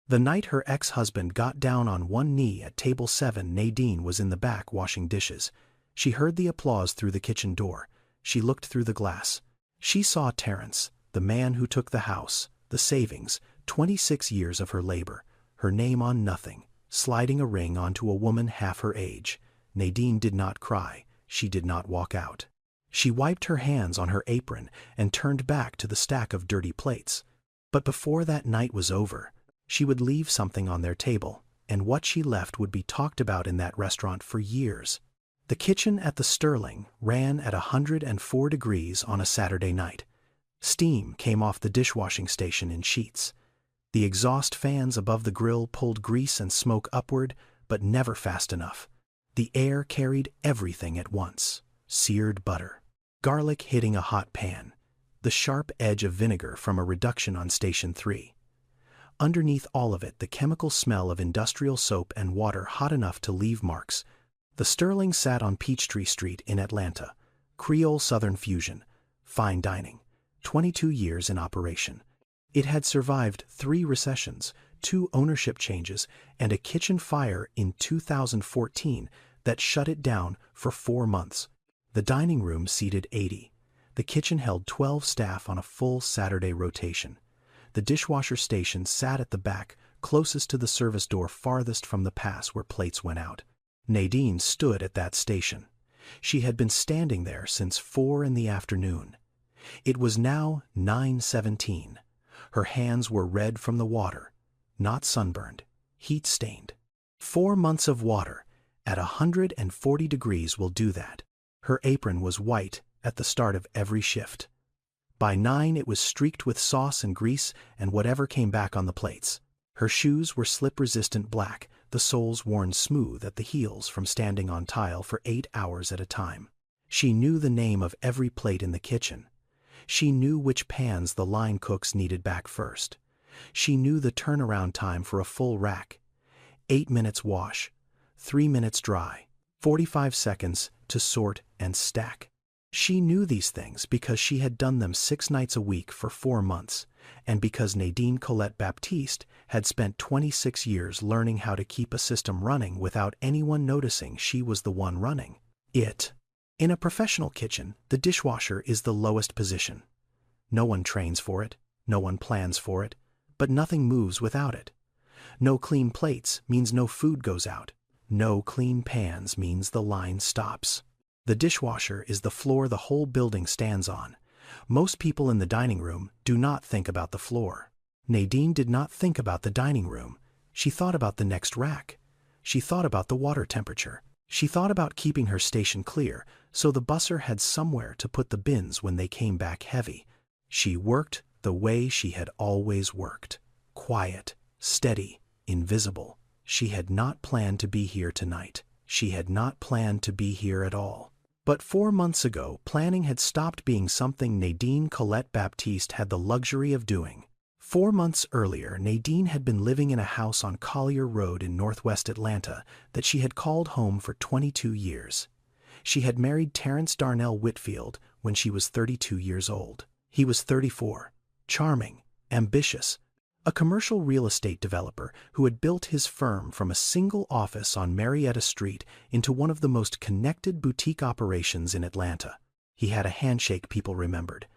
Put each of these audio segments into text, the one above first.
The night her ex-husband got down on one knee at table 7, Nadine was in the back washing dishes. She heard the applause through the kitchen door. She looked through the glass. She saw Terence, the man who took the house, the savings, 26 years of her labor, her name on nothing, sliding a ring onto a woman half her age. Nadine did not cry. She did not walk out. She wiped her hands on her apron and turned back to the stack of dirty plates. But before that night was over, she would leave something on their table, and what she left would be talked about in that restaurant for years. The kitchen at the Sterling ran at 104 degrees on a Saturday night. Steam came off the dishwashing station in sheets. The exhaust fans above the grill pulled grease and smoke upward, but never fast enough. The air carried everything at once: seared butter, garlic hitting a hot pan, the sharp edge of vinegar from a reduction on Station 3. Underneath all of it, the chemical smell of industrial soap and water hot enough to leave marks. The Sterling sat on Peachtree Street in Atlanta. Creole Southern fusion, fine dining, 22 years in operation. It had survived 3 recessions, 2 ownership changes, and a kitchen fire in 2014 that shut it down for 4 months. The dining room seated 80. The kitchen held 12 staff on a full Saturday rotation. The dishwasher station sat at the back, closest to the service door, farthest from the pass where plates went out. Nadine stood at that station. She had been standing there since 4 in the afternoon. It was now 9:17. Her hands were red from the water, not sunburned, heat-stained. 4 months of water at 140 degrees will do that. Her apron was white at the start of every shift. By 9 it was streaked with sauce and grease and whatever came back on the plates. Her shoes were slip-resistant black, the soles worn smooth at the heels from standing on tile for 8 hours at a time. She knew the name of every plate in the kitchen. She knew which pans the line cooks needed back first. She knew the turnaround time for a full rack: 8 minutes wash, 3 minutes dry, 45 seconds to sort and stack. She knew these things because she had done them 6 nights a week for 4 months, and because Nadine Colette Baptiste had spent 26 years learning how to keep a system running without anyone noticing she was the one running it. In a professional kitchen, the dishwasher is the lowest position. No one trains for it, no one plans for it, but nothing moves without it. No clean plates means no food goes out. No clean pans means the line stops. The dishwasher is the floor the whole building stands on. Most people in the dining room do not think about the floor. Nadine did not think about the dining room. She thought about the next rack. She thought about the water temperature. She thought about keeping her station clear so the busser had somewhere to put the bins when they came back heavy. She worked the way she had always worked: quiet, steady, invisible. She had not planned to be here tonight. She had not planned to be here at all. But 4 months ago, planning had stopped being something Nadine Colette Baptiste had the luxury of doing. 4 months earlier, Nadine had been living in a house on Collier Road in northwest Atlanta that she had called home for 22 years. She had married Terence Darnell Whitfield when she was 32 years old. He was 34, charming, ambitious, a commercial real estate developer who had built his firm from a single office on Marietta Street into one of the most connected boutique operations in Atlanta. He had a handshake people remembered,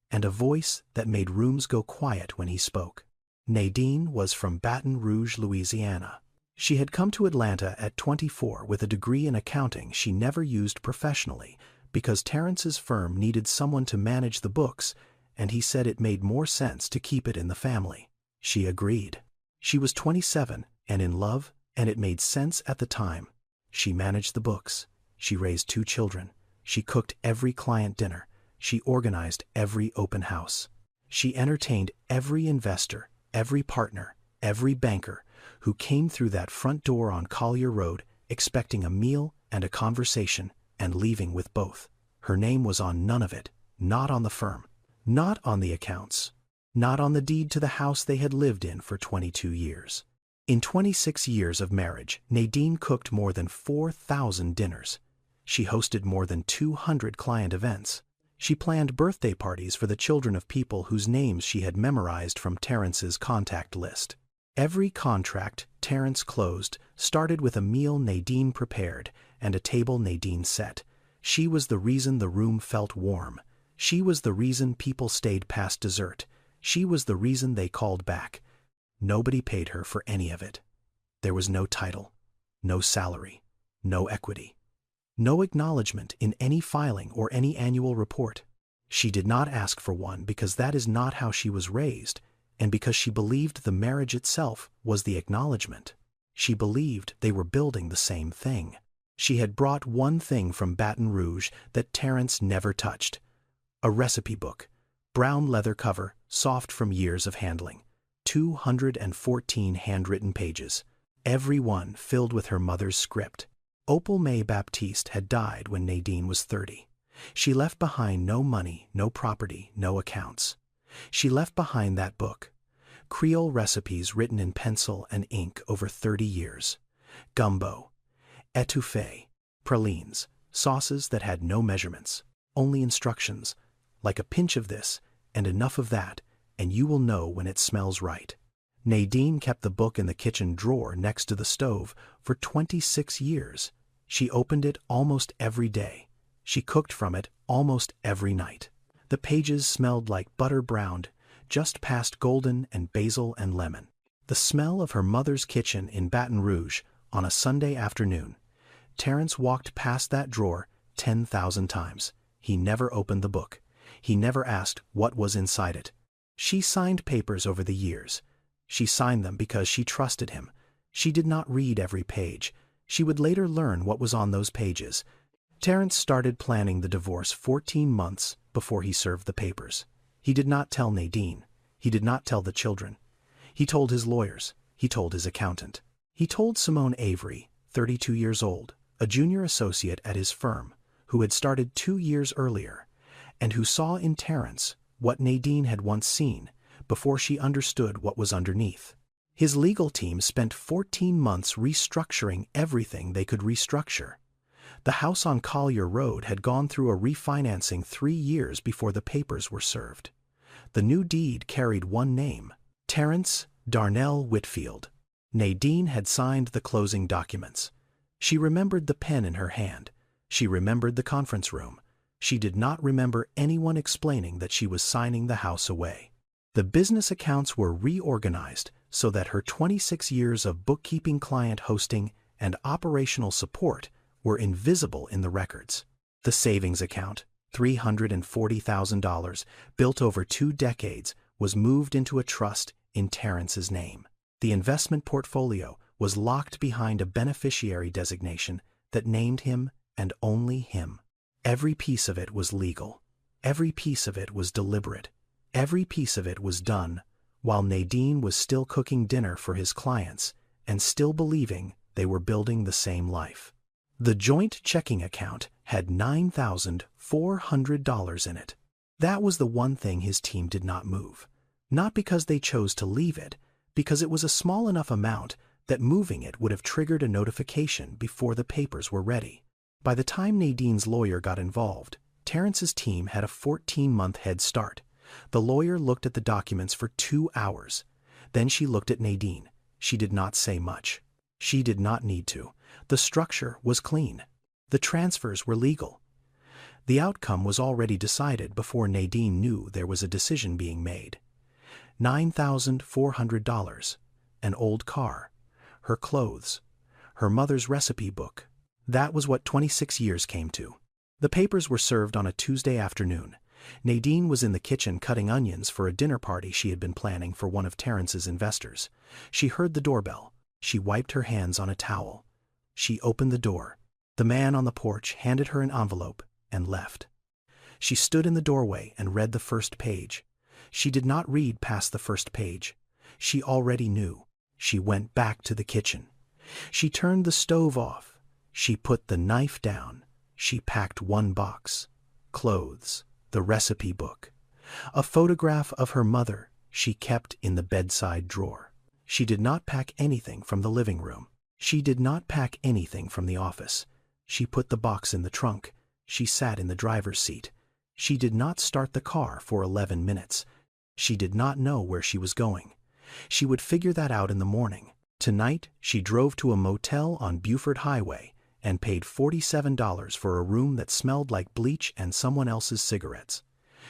and a voice that made rooms go quiet when he spoke. Nadine was from Baton Rouge, Louisiana. She had come to Atlanta at 24 with a degree in accounting she never used professionally because Terrence's firm needed someone to manage the books, and he said it made more sense to keep it in the family. She agreed. She was 27 and in love, and it made sense at the time. She managed the books. She raised 2 children. She cooked every client dinner. She organized every open house. She entertained every investor, every partner, every banker who came through that front door on Collier Road expecting a meal and a conversation and leaving with both. Her name was on none of it, not on the firm, not on the accounts, not on the deed to the house they had lived in for 22 years. In 26 years of marriage, Nadine cooked more than 4,000 dinners. She hosted more than 200 client events. She planned birthday parties for the children of people whose names she had memorized from Terrence's contact list. Every contract Terence closed started with a meal Nadine prepared and a table Nadine set. She was the reason the room felt warm. She was the reason people stayed past dessert. She was the reason they called back. Nobody paid her for any of it. There was no title, no salary, no equity, no acknowledgement in any filing or any annual report. She did not ask for one because that is not how she was raised, and because she believed the marriage itself was the acknowledgement. She believed they were building the same thing. She had brought one thing from Baton Rouge that Terence never touched: a recipe book, brown leather cover, soft from years of handling, 214 handwritten pages, every one filled with her mother's script. Opal May Baptiste had died when Nadine was 30. She left behind no money, no property, no accounts. She left behind that book. Creole recipes written in pencil and ink over 30 years. Gumbo, etouffee, pralines, sauces that had no measurements, only instructions, like a pinch of this and enough of that, and you will know when it smells right. Nadine kept the book in the kitchen drawer next to the stove for 26 years. She opened it almost every day. She cooked from it almost every night. The pages smelled like butter browned, just past golden and basil and lemon. The smell of her mother's kitchen in Baton Rouge on a Sunday afternoon. Terence walked past that drawer 10,000 times. He never opened the book. He never asked what was inside it. She signed papers over the years. She signed them because she trusted him. She did not read every page. She would later learn what was on those pages. Terence started planning the divorce 14 months before he served the papers. He did not tell Nadine. He did not tell the children. He told his lawyers. He told his accountant. He told Simone Avery, 32 years old, a junior associate at his firm, who had started 2 years earlier, and who saw in Terence what Nadine had once seen before she understood what was underneath. His legal team spent 14 months restructuring everything they could restructure. The house on Collier Road had gone through a refinancing 3 years before the papers were served. The new deed carried one name: Terence Darnell Whitfield. Nadine had signed the closing documents. She remembered the pen in her hand. She remembered the conference room. She did not remember anyone explaining that she was signing the house away. The business accounts were reorganized so that her 26 years of bookkeeping, client hosting, and operational support were invisible in the records. The savings account, $340,000, built over 2 decades, was moved into a trust in Terence's name. The investment portfolio was locked behind a beneficiary designation that named him and only him. Every piece of it was legal. Every piece of it was deliberate. Every piece of it was done while Nadine was still cooking dinner for his clients and still believing they were building the same life. The joint checking account had $9,400 in it. That was the one thing his team did not move. Not because they chose to leave it, because it was a small enough amount that moving it would have triggered a notification before the papers were ready. By the time Nadine's lawyer got involved, Terence's team had a 14-month head start. The lawyer looked at the documents for 2 hours. Then she looked at Nadine. She did not say much. She did not need to. The structure was clean. The transfers were legal. The outcome was already decided before Nadine knew there was a decision being made. $9,400, an old car, her clothes, her mother's recipe book. That was what 26 years came to. The papers were served on a Tuesday afternoon. Nadine was in the kitchen cutting onions for a dinner party she had been planning for one of Terence's investors. She heard the doorbell. She wiped her hands on a towel. She opened the door. The man on the porch handed her an envelope and left. She stood in the doorway and read the first page. She did not read past the first page. She already knew. She went back to the kitchen. She turned the stove off. She put the knife down. She packed one box: clothes, the recipe book, a photograph of her mother she kept in the bedside drawer. She did not pack anything from the living room. She did not pack anything from the office. She put the box in the trunk. She sat in the driver's seat. She did not start the car for 11 minutes. She did not know where she was going. She would figure that out in the morning. Tonight, she drove to a motel on Buford Highway and paid $47 for a room that smelled like bleach and someone else's cigarettes.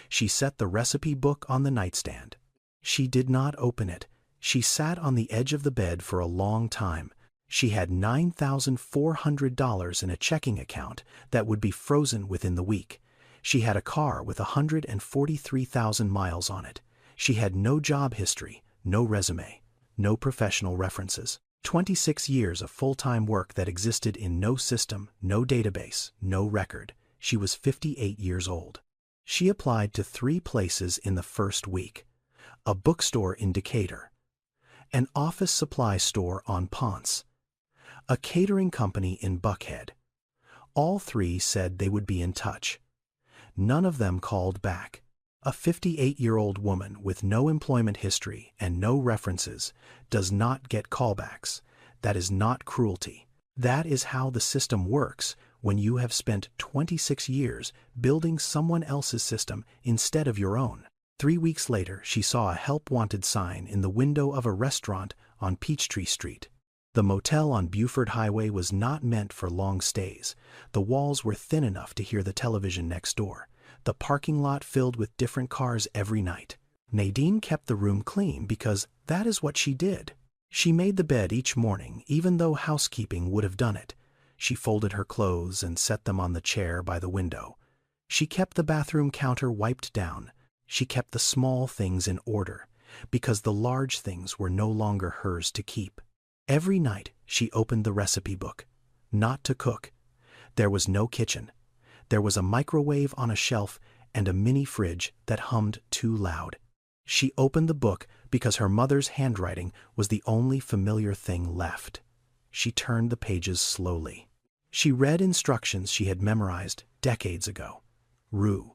She set the recipe book on the nightstand. She did not open it. She sat on the edge of the bed for a long time. She had $9,400 in a checking account that would be frozen within the week. She had a car with 143,000 miles on it. She had no job history, no resume, no professional references. 26 years of full-time work that existed in no system, no database, no record. She was 58 years old. She applied to 3 places in the first week: a bookstore in Decatur, an office supply store on Ponce, a catering company in Buckhead. All 3 said they would be in touch. None of them called back. A 58-year-old woman with no employment history and no references does not get callbacks. That is not cruelty. That is how the system works when you have spent 26 years building someone else's system instead of your own. 3 weeks later, she saw a help wanted sign in the window of a restaurant on Peachtree Street. The motel on Buford Highway was not meant for long stays. The walls were thin enough to hear the television next door. The parking lot filled with different cars every night. Nadine kept the room clean because that is what she did. She made the bed each morning, even though housekeeping would have done it. She folded her clothes and set them on the chair by the window. She kept the bathroom counter wiped down. She kept the small things in order, because the large things were no longer hers to keep. Every night she opened the recipe book. Not to cook. There was no kitchen. There was a microwave on a shelf and a mini fridge that hummed too loud. She opened the book because her mother's handwriting was the only familiar thing left. She turned the pages slowly. She read instructions she had memorized decades ago. Roux.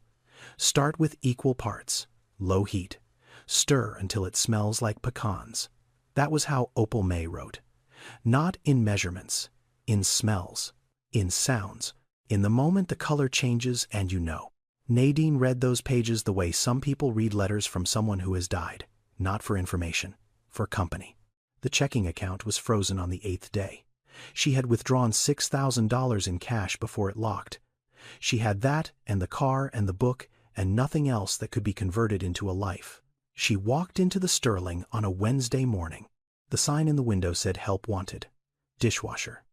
Start with equal parts. Low heat. Stir until it smells like pecans. That was how Opal May wrote. Not in measurements, in smells, in sounds. In the moment the color changes and you know. Nadine read those pages the way some people read letters from someone who has died. Not for information, for company. The checking account was frozen on the 8th day. She had withdrawn $6,000 in cash before it locked. She had that and the car and the book and nothing else that could be converted into a life. She walked into the Sterling on a Wednesday morning. The sign in the window said help wanted. Dishwasher.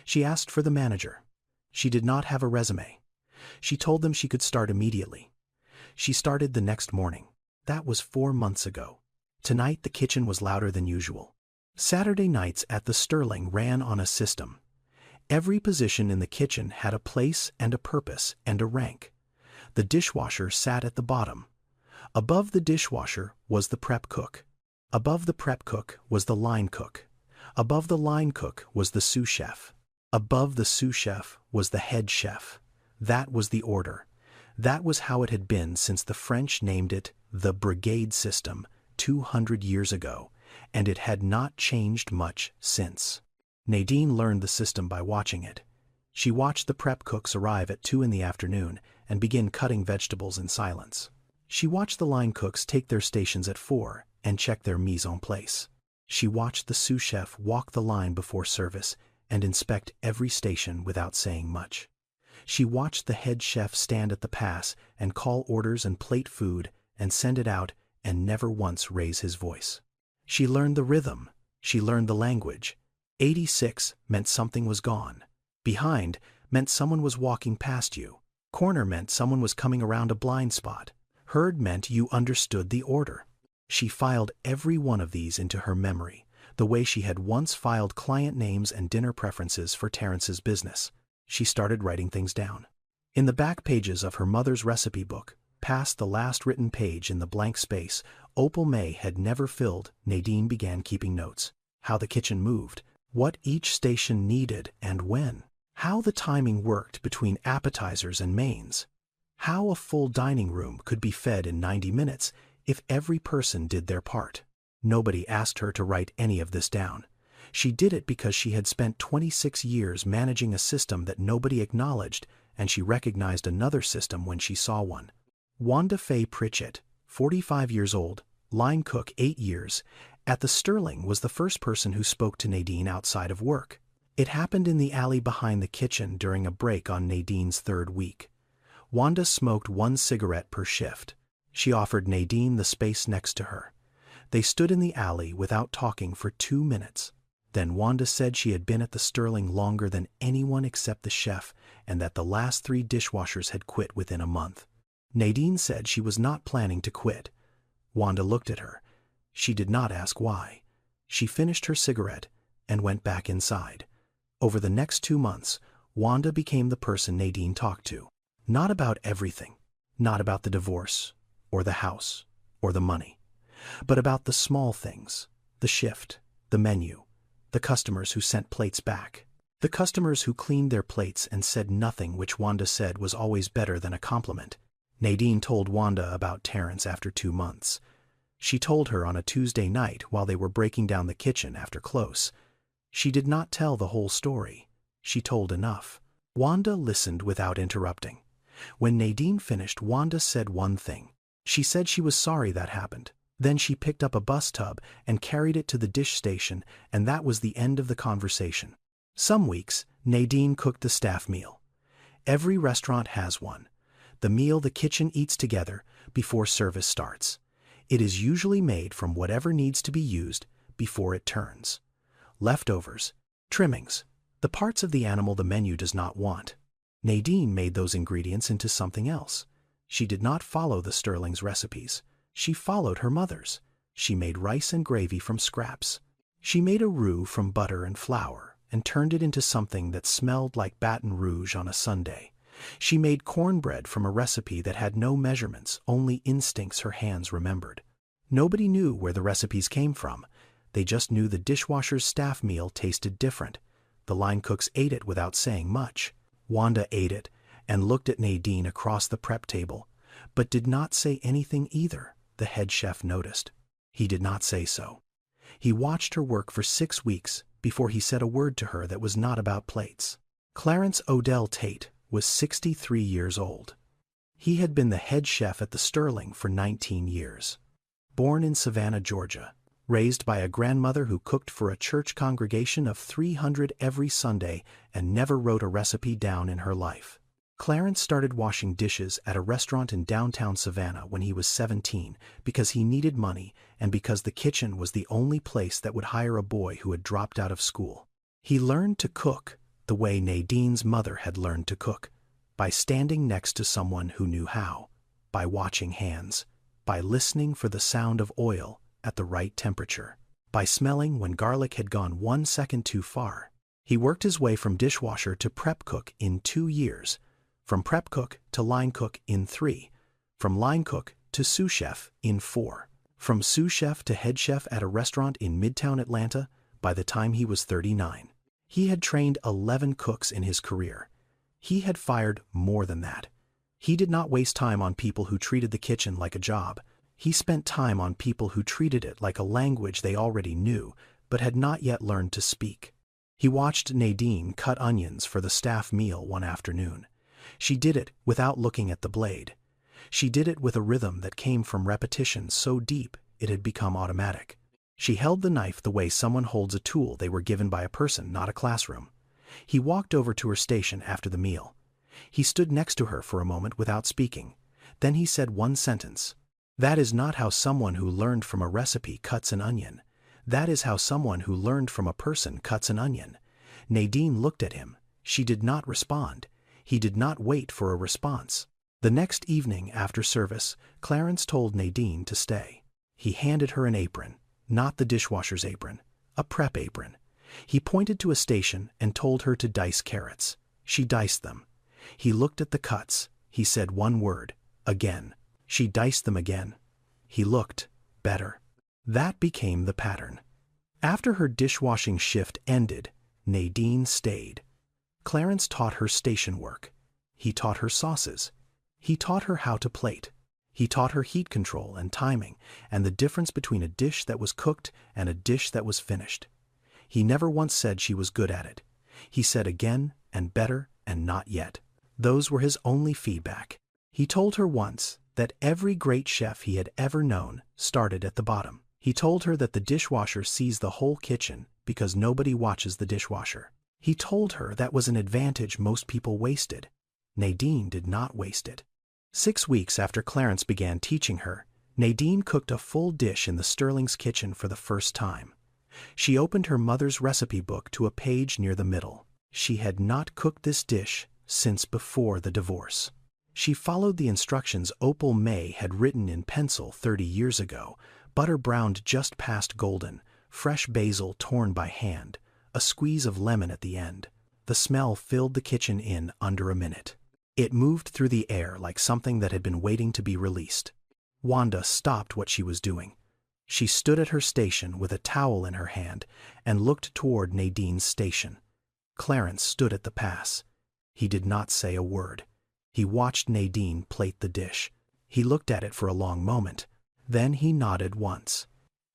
She asked for the manager. She did not have a resume. She told them she could start immediately. She started the next morning. That was 4 months ago. Tonight the kitchen was louder than usual. Saturday nights at the Sterling ran on a system. Every position in the kitchen had a place and a purpose and a rank. The dishwasher sat at the bottom. Above the dishwasher was the prep cook. Above the prep cook was the line cook. Above the line cook was the sous chef. Above the sous chef was the head chef. That was the order. That was how it had been since the French named it the brigade system 200 years ago, and it had not changed much since. Nadine learned the system by watching it. She watched the prep cooks arrive at 2 in the afternoon and begin cutting vegetables in silence. She watched the line cooks take their stations at 4 and check their mise en place. She watched the sous chef walk the line before service and inspect every station without saying much. She watched the head chef stand at the pass and call orders and plate food and send it out and never once raise his voice. She learned the rhythm. She learned the language. 86 meant something was gone. Behind meant someone was walking past you. Corner meant someone was coming around a blind spot. Herd meant you understood the order. She filed every one of these into her memory, the way she had once filed client names and dinner preferences for Terrence's business. She started writing things down. In the back pages of her mother's recipe book, past the last written page in the blank space Opal May had never filled, Nadine began keeping notes. How the kitchen moved, what each station needed and when. How the timing worked between appetizers and mains. How a full dining room could be fed in 90 minutes if every person did their part. Nobody asked her to write any of this down. She did it because she had spent 26 years managing a system that nobody acknowledged, and she recognized another system when she saw one. Wanda Faye Pritchett, 45 years old, line cook 8 years, At the Sterling was the first person who spoke to Nadine outside of work. It happened in the alley behind the kitchen during a break on Nadine's third week. Wanda smoked one cigarette per shift. She offered Nadine the space next to her. They stood in the alley without talking for 2 minutes. Then Wanda said she had been at the Sterling longer than anyone except the chef, and that the last 3 dishwashers had quit within a month. Nadine said she was not planning to quit. Wanda looked at her. She did not ask why. She finished her cigarette and went back inside. Over the next 2 months, Wanda became the person Nadine talked to. Not about everything, not about the divorce, or the house, or the money, but about the small things, the shift, the menu, the customers who sent plates back, the customers who cleaned their plates and said nothing, which Wanda said was always better than a compliment. Nadine told Wanda about Terrence after 2 months. She told her on a Tuesday night while they were breaking down the kitchen after close. She did not tell the whole story. She told enough. Wanda listened without interrupting. When Nadine finished, Wanda said one thing. She said she was sorry that happened. Then she picked up a bus tub and carried it to the dish station, and that was the end of the conversation. Some weeks, Nadine cooked the staff meal. Every restaurant has one. The meal the kitchen eats together before service starts. It is usually made from whatever needs to be used before it turns. Leftovers, trimmings, the parts of the animal the menu does not want. Nadine made those ingredients into something else. She did not follow the Sterling's recipes. She followed her mother's. She made rice and gravy from scraps. She made a roux from butter and flour and turned it into something that smelled like Baton Rouge on a Sunday. She made cornbread from a recipe that had no measurements, only instincts her hands remembered. Nobody knew where the recipes came from. They just knew the dishwasher's staff meal tasted different. The line cooks ate it without saying much. Wanda ate it and looked at Nadine across the prep table, but did not say anything either. The head chef noticed. He did not say so. He watched her work for 6 weeks before he said a word to her that was not about plates. Clarence Odell Tate was 63 years old. He had been the head chef at the Sterling for 19 years. Born in Savannah, Georgia, raised by a grandmother who cooked for a church congregation of 300 every Sunday and never wrote a recipe down in her life. Clarence started washing dishes at a restaurant in downtown Savannah when he was 17 because he needed money and because the kitchen was the only place that would hire a boy who had dropped out of school. He learned to cook the way Nadine's mother had learned to cook, by standing next to someone who knew how, by watching hands, by listening for the sound of oil at the right temperature, by smelling when garlic had gone 1 second too far. He worked his way from dishwasher to prep cook in 2 years, from prep cook to line cook in 3, from line cook to sous chef in 4, from sous chef to head chef at a restaurant in Midtown Atlanta by the time he was 39. He had trained 11 cooks in his career. He had fired more than that. He did not waste time on people who treated the kitchen like a job. He spent time on people who treated it like a language they already knew but had not yet learned to speak. He watched Nadine cut onions for the staff meal one afternoon. She did it without looking at the blade. She did it with a rhythm that came from repetition so deep it had become automatic. She held the knife the way someone holds a tool they were given by a person, not a classroom. He walked over to her station after the meal. He stood next to her for a moment without speaking. Then he said one sentence. "That is not how someone who learned from a recipe cuts an onion. That is how someone who learned from a person cuts an onion." Nadine looked at him. She did not respond. He did not wait for a response. The next evening after service, Clarence told Nadine to stay. He handed her an apron, not the dishwasher's apron, a prep apron. He pointed to a station and told her to dice carrots. She diced them. He looked at the cuts. He said one word, again. She diced them again. He looked, better. That became the pattern. After her dishwashing shift ended, Nadine stayed. Clarence taught her station work. He taught her sauces. He taught her how to plate. He taught her heat control and timing and the difference between a dish that was cooked and a dish that was finished. He never once said she was good at it. He said again and better and not yet. Those were his only feedback. He told her once that every great chef he had ever known started at the bottom. He told her that the dishwasher sees the whole kitchen because nobody watches the dishwasher. He told her that was an advantage most people wasted. Nadine did not waste it. 6 weeks after Clarence began teaching her, Nadine cooked a full dish in the Sterling's kitchen for the first time. She opened her mother's recipe book to a page near the middle. She had not cooked this dish since before the divorce. She followed the instructions Opal May had written in pencil 30 years ago, butter browned just past golden, fresh basil torn by hand, a squeeze of lemon at the end. The smell filled the kitchen in under a minute. It moved through the air like something that had been waiting to be released. Wanda stopped what she was doing. She stood at her station with a towel in her hand and looked toward Nadine's station. Clarence stood at the pass. He did not say a word. He watched Nadine plate the dish. He looked at it for a long moment. Then he nodded once.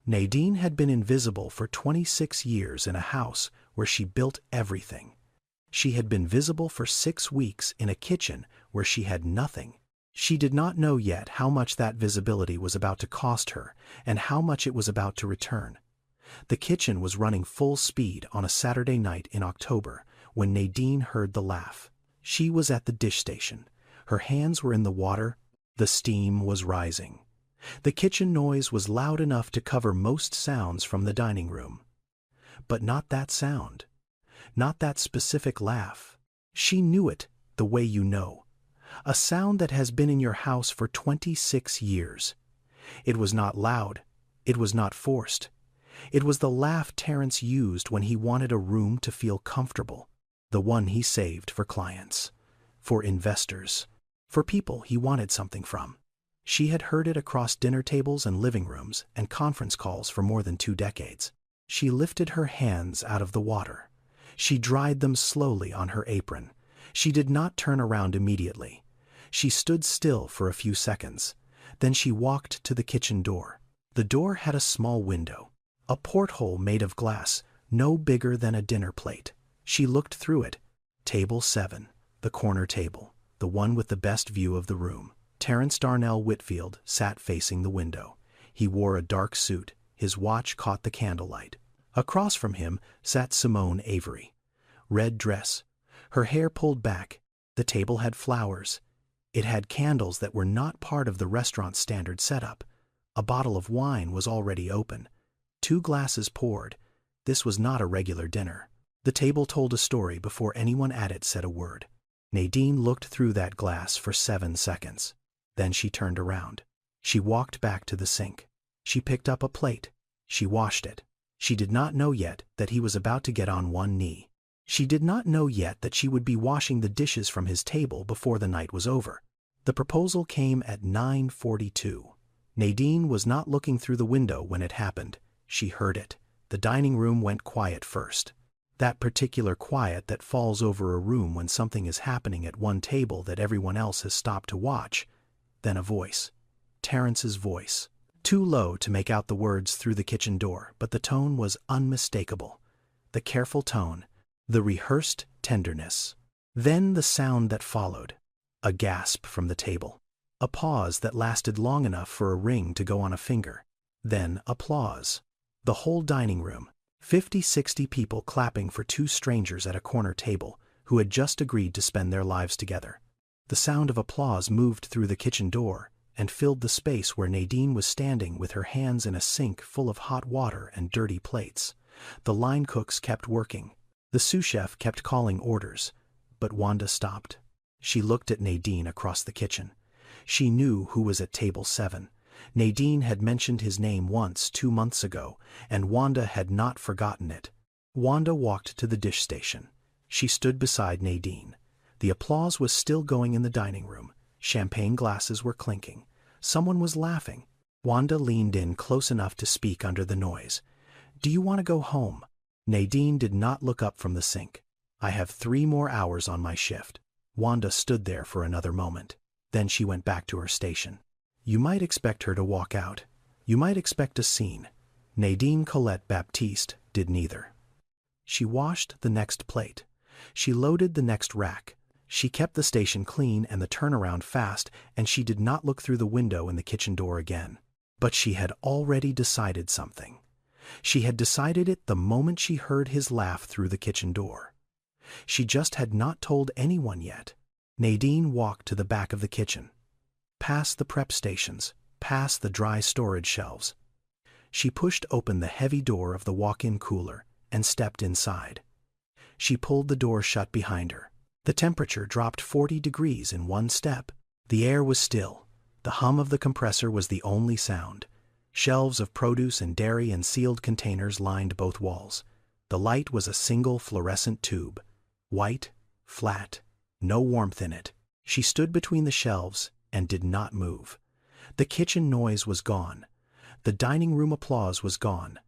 Nadine had been invisible for 26 years in a house where she built everything. She had been visible for 6 weeks in a kitchen where she had nothing. She did not know yet how much that visibility was about to cost her and how much it was about to return. The kitchen was running full speed on a Saturday night in October when Nadine heard the laugh. She was at the dish station. Her hands were in the water. The steam was rising. The kitchen noise was loud enough to cover most sounds from the dining room. But not that sound. Not that specific laugh. She knew it the way you know. A sound that has been in your house for 26 years. It was not loud. It was not forced. It was the laugh Terrence used when he wanted a room to feel comfortable. The one he saved for clients. For investors. For people he wanted something from. She had heard it across dinner tables and living rooms and conference calls for more than 2 decades. She lifted her hands out of the water. She dried them slowly on her apron. She did not turn around immediately. She stood still for a few seconds. Then she walked to the kitchen door. The door had a small window, a porthole made of glass, no bigger than a dinner plate. She looked through it. Table 7, the corner table, the one with the best view of the room. Terrence Darnell Whitfield sat facing the window. He wore a dark suit. His watch caught the candlelight. Across from him sat Simone Avery. Red dress. Her hair pulled back. The table had flowers. It had candles that were not part of the restaurant's standard setup. A bottle of wine was already open. 2 glasses poured. This was not a regular dinner. The table told a story before anyone at it said a word. Nadine looked through that glass for 7 seconds. Then she turned around. She walked back to the sink. She picked up a plate. She washed it. She did not know yet that he was about to get on one knee. She did not know yet that she would be washing the dishes from his table before the night was over. The proposal came at 9:42. Nadine was not looking through the window when it happened. She heard it. The dining room went quiet first. That particular quiet that falls over a room when something is happening at one table that everyone else has stopped to watch. Then a voice. Terrence's voice. Too low to make out the words through the kitchen door, but the tone was unmistakable. The careful tone. The rehearsed tenderness. Then the sound that followed. A gasp from the table. A pause that lasted long enough for a ring to go on a finger. Then applause. The whole dining room. 50-60 people clapping for 2 strangers at a corner table who had just agreed to spend their lives together. The sound of applause moved through the kitchen door and filled the space where Nadine was standing with her hands in a sink full of hot water and dirty plates. The line cooks kept working. The sous chef kept calling orders. But Wanda stopped. She looked at Nadine across the kitchen. She knew who was at table 7. Nadine had mentioned his name once 2 months ago, and Wanda had not forgotten it. Wanda walked to the dish station. She stood beside Nadine. The applause was still going in the dining room. Champagne glasses were clinking. Someone was laughing. Wanda leaned in close enough to speak under the noise. "Do you want to go home?" Nadine did not look up from the sink. "I have 3 more hours on my shift." Wanda stood there for another moment. Then she went back to her station. You might expect her to walk out. You might expect a scene. Nadine Colette Baptiste did neither. She washed the next plate. She loaded the next rack. She kept the station clean and the turnaround fast, and she did not look through the window in the kitchen door again. But she had already decided something. She had decided it the moment she heard his laugh through the kitchen door. She just had not told anyone yet. Nadine walked to the back of the kitchen, past the prep stations, past the dry storage shelves. She pushed open the heavy door of the walk-in cooler and stepped inside. She pulled the door shut behind her. The temperature dropped 40 degrees in one step. The air was still. The hum of the compressor was the only sound. Shelves of produce and dairy and sealed containers lined both walls. The light was a single fluorescent tube. White, flat, no warmth in it. She stood between the shelves and did not move. The kitchen noise was gone. The dining room applause was gone.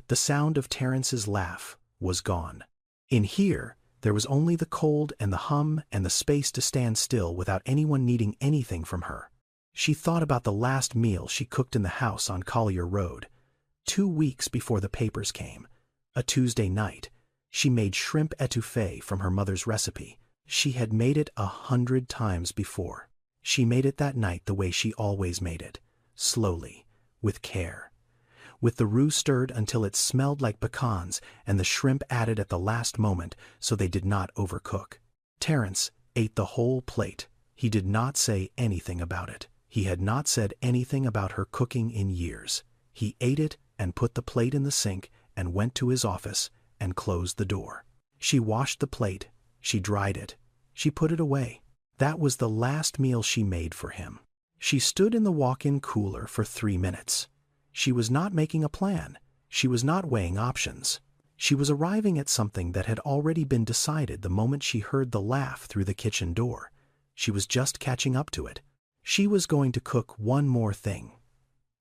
The sound of Terrence's laugh was gone. In here, there was only the cold and the hum and the space to stand still without anyone needing anything from her. She thought about the last meal she cooked in the house on Collier Road. 2 weeks before the papers came, a Tuesday night, she made shrimp etouffee from her mother's recipe. She had made it 100 times before. She made it that night the way she always made it, slowly, with care. With the roux stirred until it smelled like pecans and the shrimp added at the last moment so they did not overcook. Terrence ate the whole plate. He did not say anything about it. He had not said anything about her cooking in years. He ate it and put the plate in the sink and went to his office and closed the door. She washed the plate, she dried it, she put it away. That was the last meal she made for him. She stood in the walk-in cooler for 3 minutes. She was not making a plan. She was not weighing options. She was arriving at something that had already been decided the moment she heard the laugh through the kitchen door. She was just catching up to it. She was going to cook one more thing.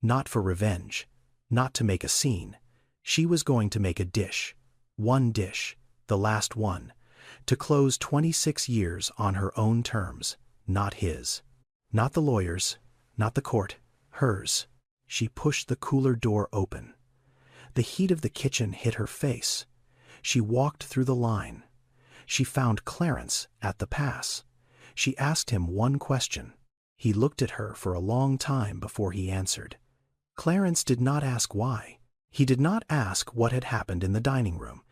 Not for revenge, not to make a scene. She was going to make a dish. One dish, the last one, to close 26 years on her own terms, not his. Not the lawyer's, not the court, hers. She pushed the cooler door open. The heat of the kitchen hit her face. She walked through the line. She found Clarence at the pass. She asked him one question. He looked at her for a long time before he answered. Clarence did not ask why. He did not ask what had happened in the dining room.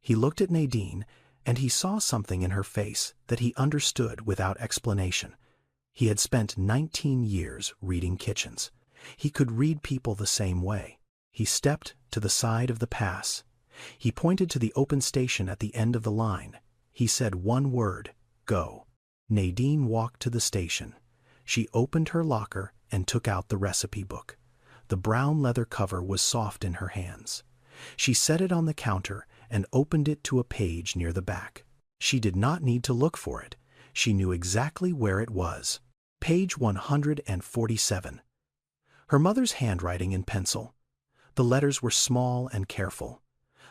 He looked at Nadine, and he saw something in her face that he understood without explanation. He had spent 19 years reading kitchens. He could read people the same way. He stepped to the side of the pass. He pointed to the open station at the end of the line. He said one word, "Go." Nadine walked to the station. She opened her locker and took out the recipe book. The brown leather cover was soft in her hands. She set it on the counter and opened it to a page near the back. She did not need to look for it. She knew exactly where it was. Page 147. Her mother's handwriting in pencil. The letters were small and careful.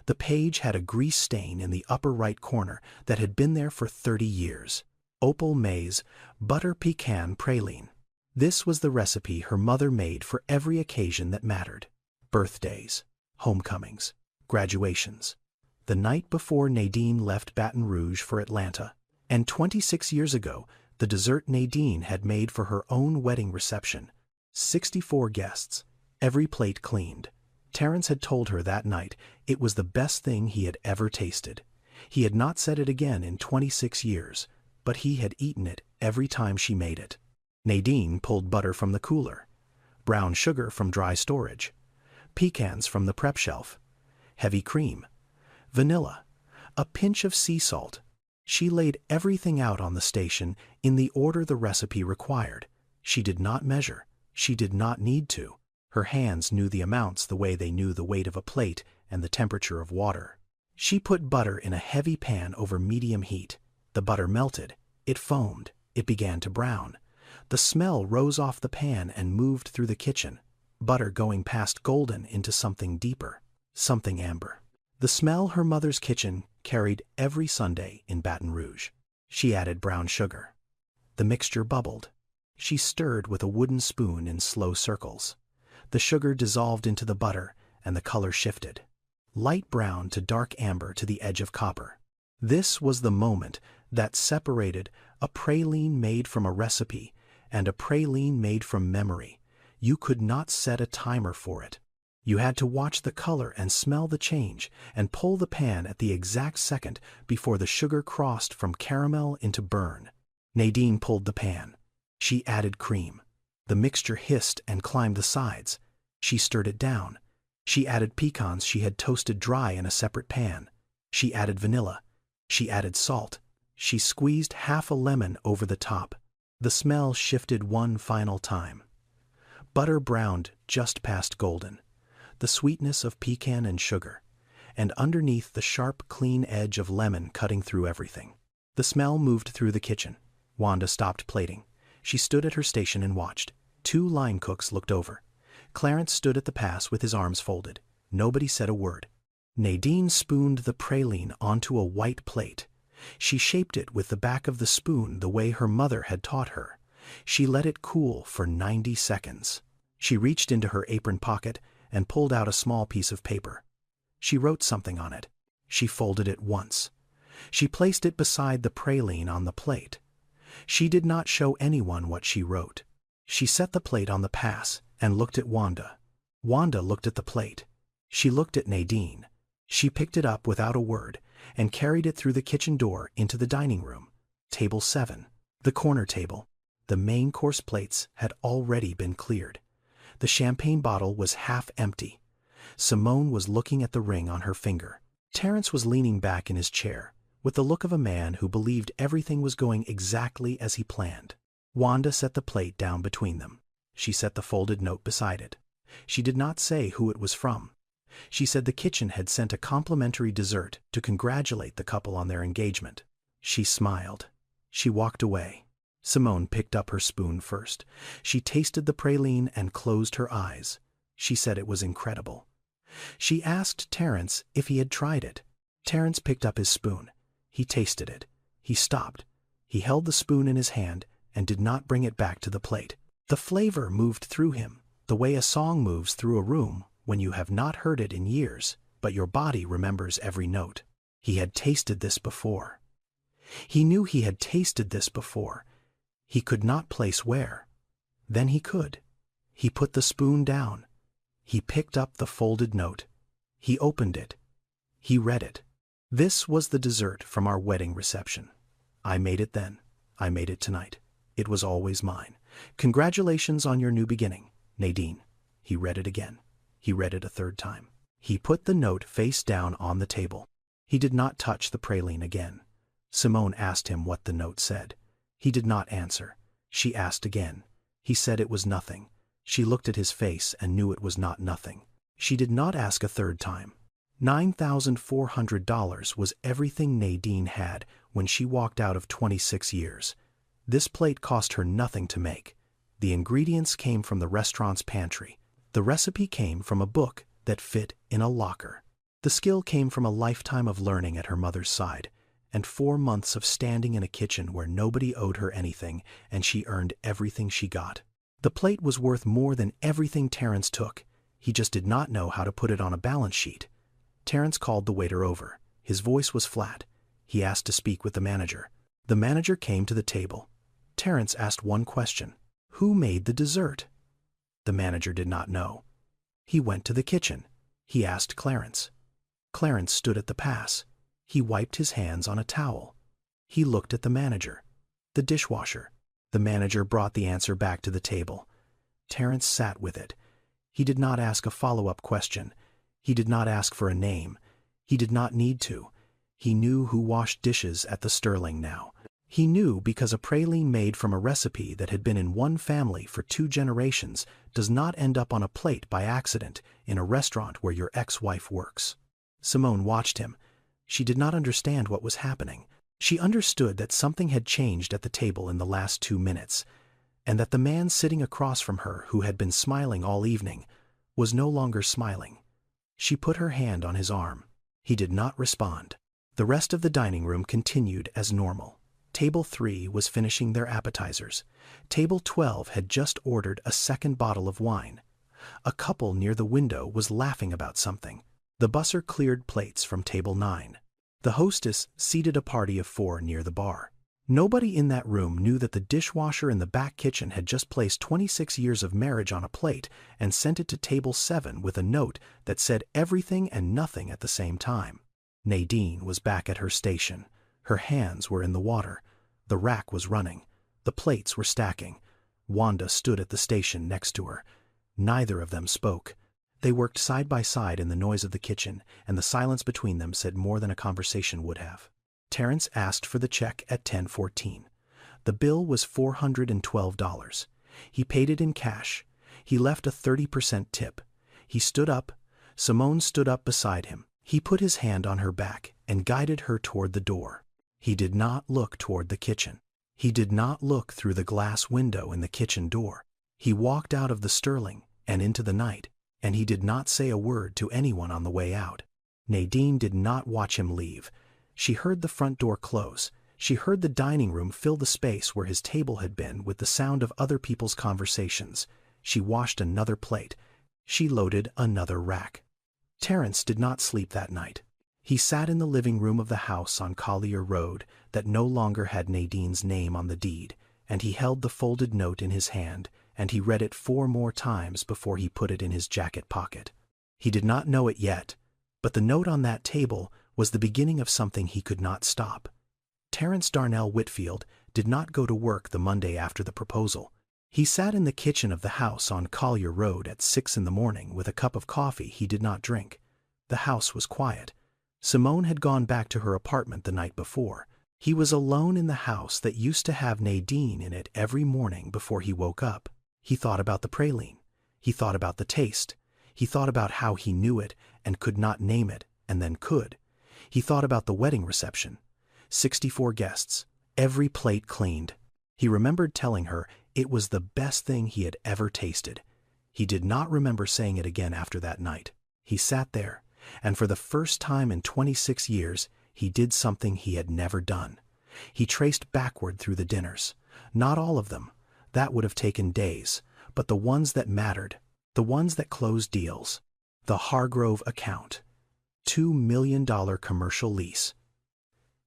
The page had a grease stain in the upper right corner that had been there for 30 years. Opal maize, butter pecan praline. This was the recipe her mother made for every occasion that mattered. Birthdays, homecomings, graduations. The night before Nadine left Baton Rouge for Atlanta. And 26 years ago, the dessert Nadine had made for her own wedding reception. 64 guests, every plate cleaned. Terrence had told her that night it was the best thing he had ever tasted. He had not said it again in 26 years, but he had eaten it every time she made it. Nadine pulled butter from the cooler, brown sugar from dry storage, pecans from the prep shelf, heavy cream, vanilla, a pinch of sea salt. She laid everything out on the station in the order the recipe required. She did not measure. She did not need to. Her hands knew the amounts the way they knew the weight of a plate and the temperature of water. She put butter in a heavy pan over medium heat. The butter melted. It foamed. It began to brown. The smell rose off the pan and moved through the kitchen. Butter going past golden into something deeper, something amber. The smell her mother's kitchen carried every Sunday in Baton Rouge. She added brown sugar. The mixture bubbled. She stirred with a wooden spoon in slow circles. The sugar dissolved into the butter, and the color shifted. Light brown to dark amber to the edge of copper. This was the moment that separated a praline made from a recipe and a praline made from memory. You could not set a timer for it. You had to watch the color and smell the change and pull the pan at the exact second before the sugar crossed from caramel into burn. Nadine pulled the pan. She added cream. The mixture hissed and climbed the sides. She stirred it down. She added pecans she had toasted dry in a separate pan. She added vanilla. She added salt. She squeezed half a lemon over the top. The smell shifted one final time. Butter browned just past golden. The sweetness of pecan and sugar, and underneath the sharp, clean edge of lemon cutting through everything. The smell moved through the kitchen. Wanda stopped plating. She stood at her station and watched. 2 line cooks looked over. Clarence stood at the pass with his arms folded. Nobody said a word. Nadine spooned the praline onto a white plate. She shaped it with the back of the spoon the way her mother had taught her. She let it cool for 90 seconds. She reached into her apron pocket and pulled out a small piece of paper. She wrote something on it. She folded it once. She placed it beside the praline on the plate. She did not show anyone what she wrote. She set the plate on the pass and looked at Wanda. Wanda looked at the plate. She looked at Nadine. She picked it up without a word and carried it through the kitchen door into the dining room. Table 7, the corner table. The main course plates had already been cleared. The champagne bottle was half empty. Simone was looking at the ring on her finger. Terence was leaning back in his chair, with the look of a man who believed everything was going exactly as he planned. Wanda set the plate down between them. She set the folded note beside it. She did not say who it was from. She said the kitchen had sent a complimentary dessert to congratulate the couple on their engagement. She smiled. She walked away. Simone picked up her spoon first. She tasted the praline and closed her eyes. She said it was incredible. She asked Terence if he had tried it. Terence picked up his spoon. He tasted it. He stopped. He held the spoon in his hand and did not bring it back to the plate. The flavor moved through him, the way a song moves through a room when you have not heard it in years, but your body remembers every note. He had tasted this before. He knew he had tasted this before. He could not place where. Then he could. He put the spoon down. He picked up the folded note. He opened it. He read it. This was the dessert from our wedding reception. I made it then. I made it tonight. It was always mine. Congratulations on your new beginning, Nadine. He read it again. He read it a third time. He put the note face down on the table. He did not touch the praline again. Simone asked him what the note said. He did not answer. She asked again. He said it was nothing. She looked at his face and knew it was not nothing. She did not ask a third time. $9,400 was everything Nadine had when she walked out of 26 years. This plate cost her nothing to make. The ingredients came from the restaurant's pantry. The recipe came from a book that fit in a locker. The skill came from a lifetime of learning at her mother's side, and 4 months of standing in a kitchen where nobody owed her anything and she earned everything she got. The plate was worth more than everything Terence took. He just did not know how to put it on a balance sheet. Terence called the waiter over. His voice was flat. He asked to speak with the manager. The manager came to the table. Terence asked one question. Who made the dessert? The manager did not know. He went to the kitchen. He asked Clarence. Clarence stood at the pass. He wiped his hands on a towel. He looked at the manager. The dishwasher. The manager brought the answer back to the table. Terence sat with it. He did not ask a follow-up question. He did not ask for a name. He did not need to. He knew who washed dishes at the Sterling now. He knew because a praline made from a recipe that had been in one family for 2 generations does not end up on a plate by accident in a restaurant where your ex-wife works. Simone watched him. She did not understand what was happening. She understood that something had changed at the table in the last 2 minutes, and that the man sitting across from her who had been smiling all evening was no longer smiling. She put her hand on his arm. He did not respond. The rest of the dining room continued as normal. Table 3 was finishing their appetizers. Table 12 had just ordered a second bottle of wine. A couple near the window was laughing about something. The busser cleared plates from table 9. The hostess seated a party of 4 near the bar. Nobody in that room knew that the dishwasher in the back kitchen had just placed 26 years of marriage on a plate and sent it to table 7 with a note that said everything and nothing at the same time. Nadine was back at her station. Her hands were in the water. The rack was running. The plates were stacking. Wanda stood at the station next to her. Neither of them spoke. They worked side by side in the noise of the kitchen, and the silence between them said more than a conversation would have. Terrence asked for the check at 10:14. The bill was $412. He paid it in cash. He left a 30% tip. He stood up. Simone stood up beside him. He put his hand on her back and guided her toward the door. He did not look toward the kitchen. He did not look through the glass window in the kitchen door. He walked out of the Sterling and into the night, and he did not say a word to anyone on the way out. Nadine did not watch him leave. She heard the front door close. She heard the dining room fill the space where his table had been with the sound of other people's conversations. She washed another plate. She loaded another rack. Terrence did not sleep that night. He sat in the living room of the house on Collier Road that no longer had Nadine's name on the deed, and he held the folded note in his hand, and he read it 4 more times before he put it in his jacket pocket. He did not know it yet, but the note on that table was the beginning of something he could not stop. Terrence Darnell Whitfield did not go to work the Monday after the proposal. He sat in the kitchen of the house on Collier Road at 6 in the morning with a cup of coffee he did not drink. The house was quiet. Simone had gone back to her apartment the night before. He was alone in the house that used to have Nadine in it every morning before he woke up. He thought about the praline. He thought about the taste. He thought about how he knew it and could not name it, and then could. He thought about the wedding reception. 64 guests, every plate cleaned. He remembered telling her it was the best thing he had ever tasted. He did not remember saying it again after that night. He sat there, and for the first time in 26 years, he did something he had never done. He traced backward through the dinners. Not all of them. That would have taken days, but the ones that mattered, the ones that closed deals. The Hargrove account. $2 million commercial lease.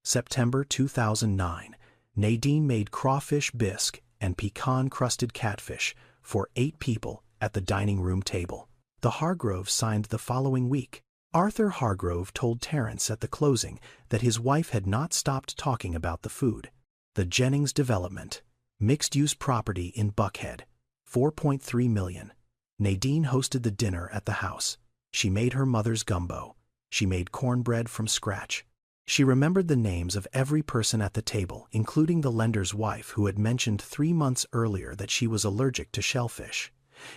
September 2009. Nadine made crawfish bisque and pecan-crusted catfish for 8 people at the dining room table. The Hargroves signed the following week. Arthur Hargrove told Terrence at the closing that his wife had not stopped talking about the food. The Jennings development. Mixed-use property in Buckhead. $4.3 million. Nadine hosted the dinner at the house. She made her mother's gumbo. She made cornbread from scratch. She remembered the names of every person at the table, including the lender's wife who had mentioned 3 months earlier that she was allergic to shellfish.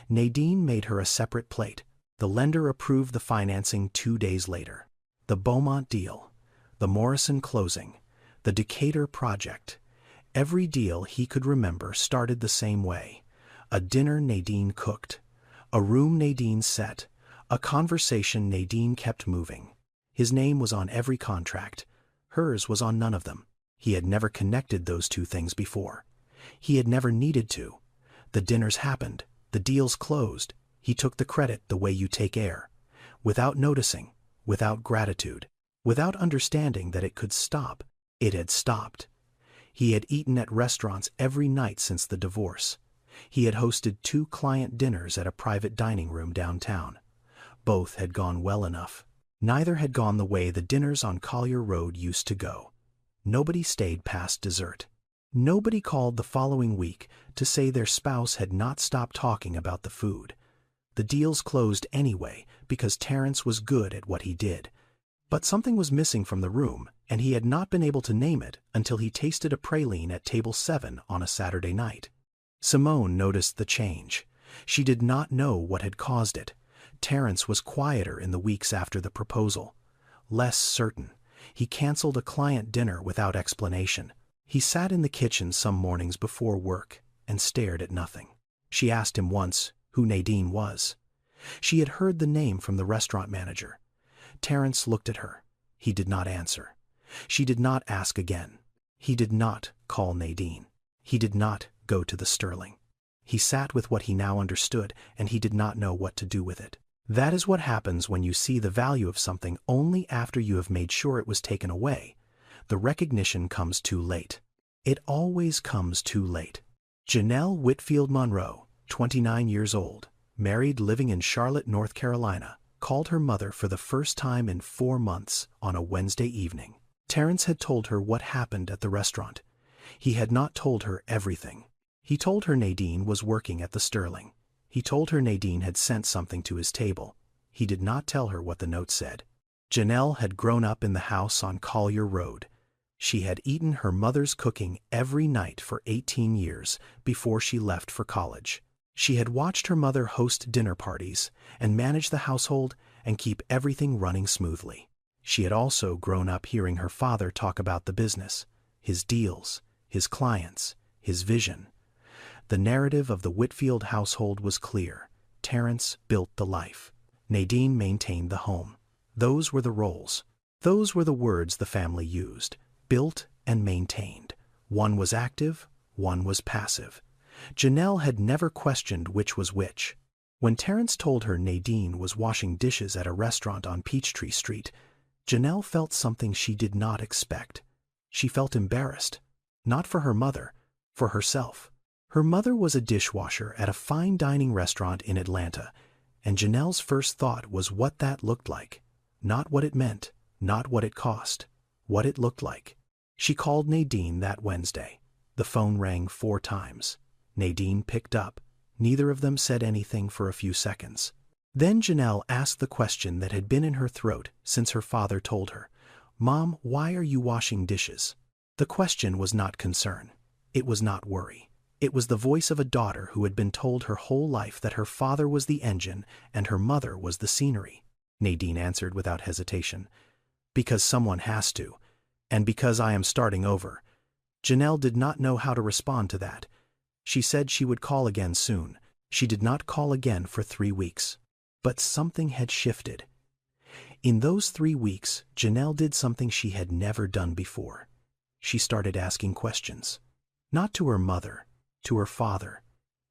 Nadine made her a separate plate. The lender approved the financing 2 days later. The Beaumont deal. The Morrison closing. The Decatur project. Every deal he could remember started the same way. A dinner Nadine cooked. A room Nadine set. A conversation Nadine kept moving. His name was on every contract. Hers was on none of them. He had never connected those 2 things before. He had never needed to. The dinners happened. The deals closed. He took the credit the way you take air. Without noticing. Without gratitude. Without understanding that it could stop. It had stopped. He had eaten at restaurants every night since the divorce. He had hosted 2 client dinners at a private dining room downtown. Both had gone well enough. Neither had gone the way the dinners on Collier Road used to go. Nobody stayed past dessert. Nobody called the following week to say their spouse had not stopped talking about the food. The deals closed anyway because Terrence was good at what he did. But something was missing from the room, and he had not been able to name it until he tasted a praline at table 7 on a Saturday night. Simone noticed the change. She did not know what had caused it. Terrence was quieter in the weeks after the proposal. Less certain. He canceled a client dinner without explanation. He sat in the kitchen some mornings before work and stared at nothing. She asked him once who Nadine was. She had heard the name from the restaurant manager. Terrence looked at her. He did not answer. She did not ask again. He did not call Nadine. He did not go to the Sterling. He sat with what he now understood, and he did not know what to do with it. That is what happens when you see the value of something only after you have made sure it was taken away. The recognition comes too late. It always comes too late. Janelle Whitfield Monroe, 29 years old, married, living in Charlotte, North Carolina, called her mother for the first time in 4 months on a Wednesday evening. Terrence had told her what happened at the restaurant. He had not told her everything. He told her Nadine was working at the Sterling. He told her Nadine had sent something to his table. He did not tell her what the note said. Janelle had grown up in the house on Collier Road. She had eaten her mother's cooking every night for 18 years before she left for college. She had watched her mother host dinner parties and manage the household and keep everything running smoothly. She had also grown up hearing her father talk about the business, his deals, his clients, his vision. The narrative of the Whitfield household was clear. Terrence built the life. Nadine maintained the home. Those were the roles. Those were the words the family used. Built and maintained. One was active, one was passive. Janelle had never questioned which was which. When Terrence told her Nadine was washing dishes at a restaurant on Peachtree Street, Janelle felt something she did not expect. She felt embarrassed. Not for her mother, for herself. Her mother was a dishwasher at a fine dining restaurant in Atlanta, and Janelle's first thought was what that looked like. Not what it meant, not what it cost, what it looked like. She called Nadine that Wednesday. The phone rang 4 times. Nadine picked up. Neither of them said anything for a few seconds. Then Janelle asked the question that had been in her throat since her father told her, "Mom, why are you washing dishes?" The question was not concern. It was not worry. It was the voice of a daughter who had been told her whole life that her father was the engine and her mother was the scenery. Nadine answered without hesitation, "Because someone has to, and because I am starting over." Janelle did not know how to respond to that. She said she would call again soon. She did not call again for 3 weeks. But something had shifted. In those 3 weeks, Janelle did something she had never done before. She started asking questions. Not to her mother, to her father.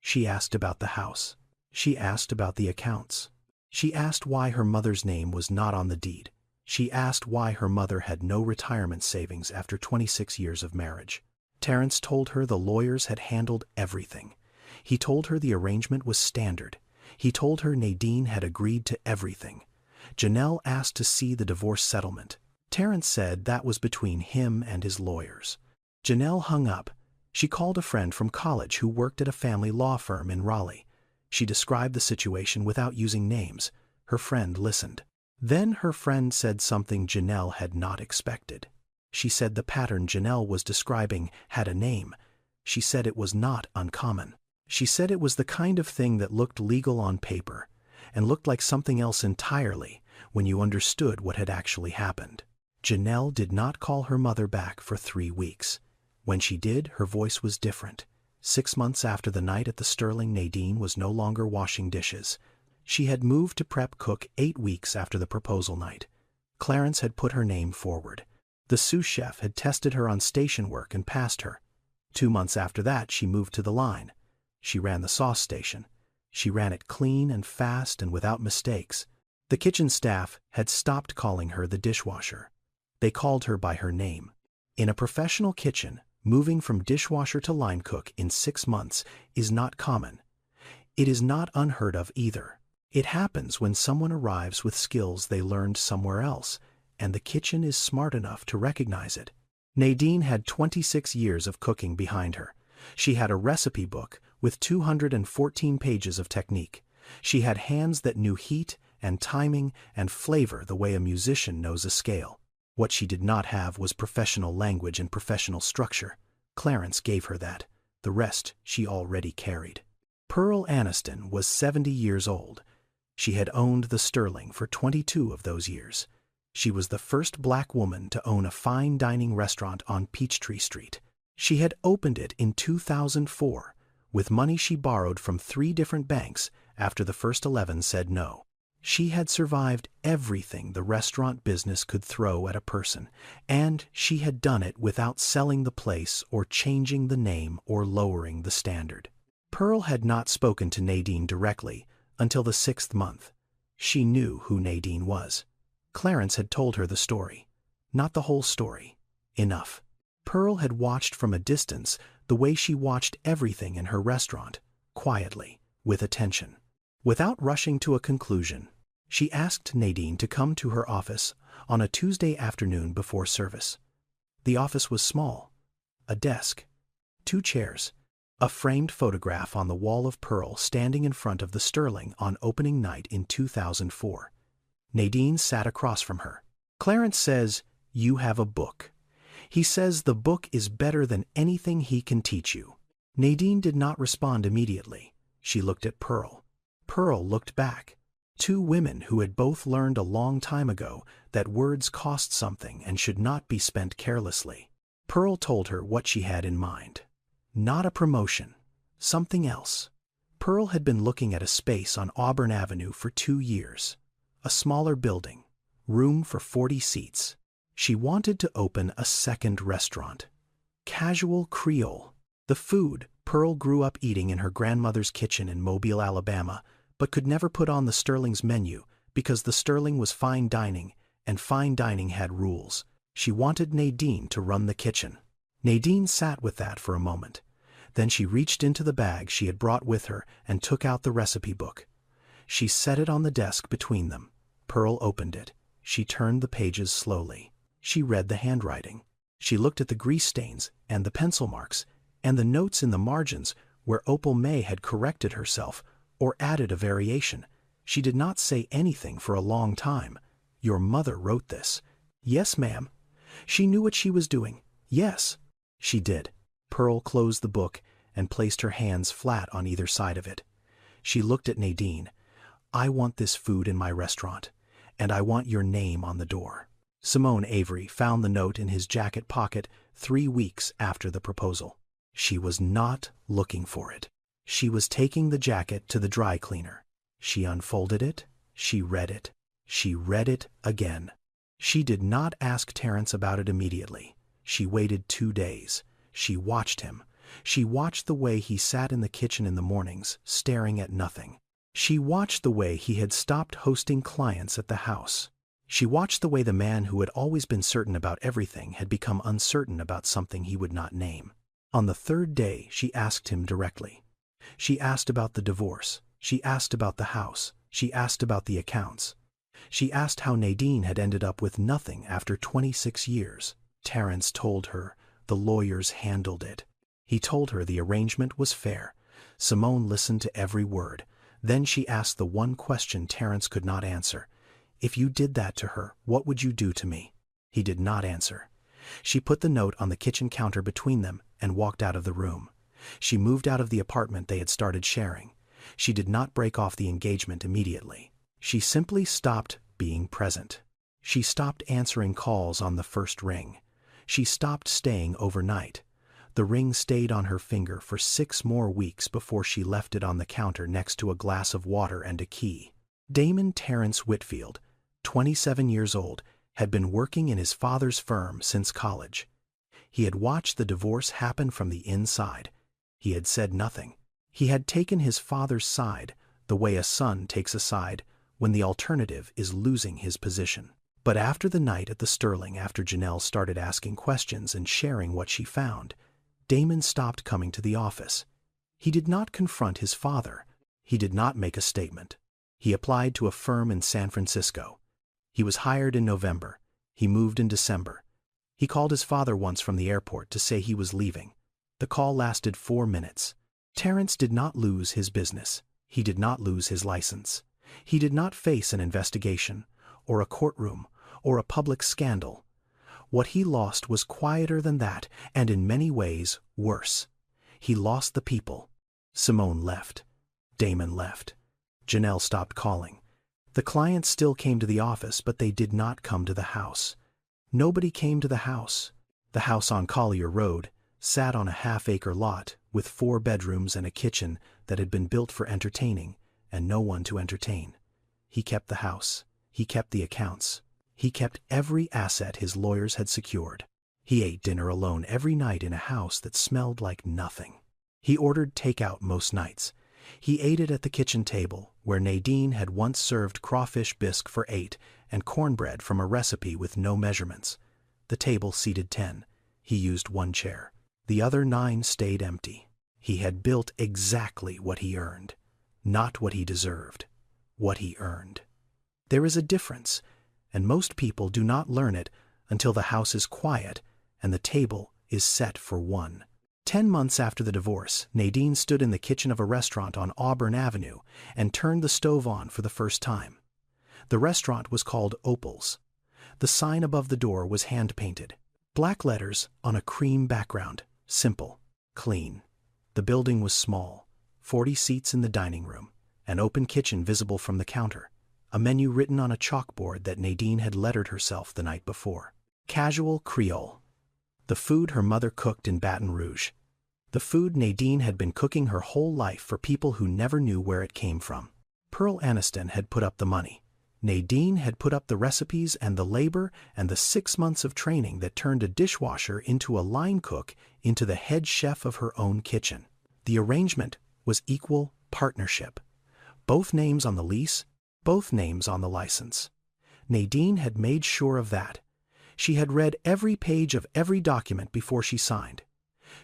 She asked about the house. She asked about the accounts. She asked why her mother's name was not on the deed. She asked why her mother had no retirement savings after 26 years of marriage. Terrence told her the lawyers had handled everything. He told her the arrangement was standard. He told her Nadine had agreed to everything. Janelle asked to see the divorce settlement. Terrence said that was between him and his lawyers. Janelle hung up. She called a friend from college who worked at a family law firm in Raleigh. She described the situation without using names. Her friend listened. Then her friend said something Janelle had not expected. She said the pattern Janelle was describing had a name. She said it was not uncommon. She said it was the kind of thing that looked legal on paper and looked like something else entirely when you understood what had actually happened. Janelle did not call her mother back for 3 weeks. When she did, her voice was different. 6 months after the night at the Sterling, Nadine was no longer washing dishes. She had moved to prep cook 8 weeks after the proposal night. Clarence had put her name forward. The sous chef had tested her on station work and passed her. 2 months after that, she moved to the line. She ran the sauce station. She ran it clean and fast and without mistakes. The kitchen staff had stopped calling her the dishwasher. They called her by her name. In a professional kitchen, moving from dishwasher to line cook in 6 months is not common. It is not unheard of either. It happens when someone arrives with skills they learned somewhere else, and the kitchen is smart enough to recognize it. Nadine had 26 years of cooking behind her. She had a recipe book with 214 pages of technique. She had hands that knew heat and timing and flavor the way a musician knows a scale. What she did not have was professional language and professional structure. Clarence gave her that. The rest she already carried. Pearl Aniston was 70 years old. She had owned the Sterling for 22 of those years. She was the first black woman to own a fine dining restaurant on Peachtree Street. She had opened it in 2004 with money she borrowed from 3 different banks after the first 11 said no. She had survived everything the restaurant business could throw at a person, and she had done it without selling the place or changing the name or lowering the standard. Pearl had not spoken to Nadine directly until the 6th month. She knew who Nadine was. Clarence had told her the story. Not the whole story. Enough. Pearl had watched from a distance the way she watched everything in her restaurant, quietly, with attention. Without rushing to a conclusion, she asked Nadine to come to her office on a Tuesday afternoon before service. The office was small. A desk, 2 chairs, a framed photograph on the wall of Pearl standing in front of the Sterling on opening night in 2004. Nadine sat across from her. "Clarence says you have a book. He says the book is better than anything he can teach you." Nadine did not respond immediately. She looked at Pearl. Pearl looked back. 2 women who had both learned a long time ago that words cost something and should not be spent carelessly. Pearl told her what she had in mind. Not a promotion. Something else. Pearl had been looking at a space on Auburn Avenue for 2 years. A smaller building. Room for 40 seats. She wanted to open a second restaurant. Casual Creole. The food Pearl grew up eating in her grandmother's kitchen in Mobile, Alabama, but could never put on the Sterling's menu because the Sterling was fine dining, and fine dining had rules. She wanted Nadine to run the kitchen. Nadine sat with that for a moment. Then she reached into the bag she had brought with her and took out the recipe book. She set it on the desk between them. Pearl opened it. She turned the pages slowly. She read the handwriting. She looked at the grease stains and the pencil marks and the notes in the margins where Opal May had corrected herself or added a variation. She did not say anything for a long time. "Your mother wrote this." "Yes, ma'am." She knew what she was doing. "Yes." She did. Pearl closed the book and placed her hands flat on either side of it. She looked at Nadine. "I want this food in my restaurant, and I want your name on the door." Simone Avery found the note in his jacket pocket 3 weeks after the proposal. She was not looking for it. She was taking the jacket to the dry cleaner. She unfolded it. She read it. She read it again. She did not ask Terence about it immediately. She waited 2 days. She watched him. She watched the way he sat in the kitchen in the mornings, staring at nothing. She watched the way he had stopped hosting clients at the house. She watched the way the man who had always been certain about everything had become uncertain about something he would not name. On the 3rd day, she asked him directly. She asked about the divorce. She asked about the house. She asked about the accounts. She asked how Nadine had ended up with nothing after 26 years. Terence told her the lawyers handled it. He told her the arrangement was fair. Simone listened to every word. Then she asked the one question Terence could not answer. "If you did that to her, what would you do to me?" He did not answer. She put the note on the kitchen counter between them and walked out of the room. She moved out of the apartment they had started sharing. She did not break off the engagement immediately. She simply stopped being present. She stopped answering calls on the first ring. She stopped staying overnight. The ring stayed on her finger for 6 more weeks before she left it on the counter next to a glass of water and a key. Damon Terence Whitfield, 27 years old, had been working in his father's firm since college. He had watched the divorce happen from the inside. He had said nothing. He had taken his father's side, the way a son takes a side when the alternative is losing his position. But after the night at the Sterling, after Janelle started asking questions and sharing what she found, Damon stopped coming to the office. He did not confront his father. He did not make a statement. He applied to a firm in San Francisco. He was hired in November. He moved in December. He called his father once from the airport to say he was leaving. The call lasted 4 minutes. Terence did not lose his business. He did not lose his license. He did not face an investigation, or a courtroom, or a public scandal. What he lost was quieter than that, and in many ways worse. He lost the people. Simone left. Damon left. Janelle stopped calling. The clients still came to the office, but they did not come to the house. Nobody came to the house. The house on Collier Road sat on a half-acre lot with 4 bedrooms and a kitchen that had been built for entertaining, and no one to entertain. He kept the house. He kept the accounts. He kept every asset his lawyers had secured. He ate dinner alone every night in a house that smelled like nothing. He ordered takeout most nights. He ate it at the kitchen table, where Nadine had once served crawfish bisque for 8 and cornbread from a recipe with no measurements. The table seated 10. He used one chair. The other 9 stayed empty. He had built exactly what he earned. Not what he deserved. What he earned. There is a difference, and most people do not learn it until the house is quiet and the table is set for one. 10 months after the divorce, Nadine stood in the kitchen of a restaurant on Auburn Avenue and turned the stove on for the first time. The restaurant was called Opal's. The sign above the door was hand-painted. Black letters on a cream background. Simple. Clean. The building was small. 40 seats in the dining room. An open kitchen visible from the counter. A menu written on a chalkboard that Nadine had lettered herself the night before. Casual Creole. The food her mother cooked in Baton Rouge. The food Nadine had been cooking her whole life for people who never knew where it came from. Pearl Aniston had put up the money. Nadine had put up the recipes and the labor and the 6 months of training that turned a dishwasher into a line cook into the head chef of her own kitchen. The arrangement was equal partnership. Both names on the lease, both names on the license. Nadine had made sure of that. She had read every page of every document before she signed.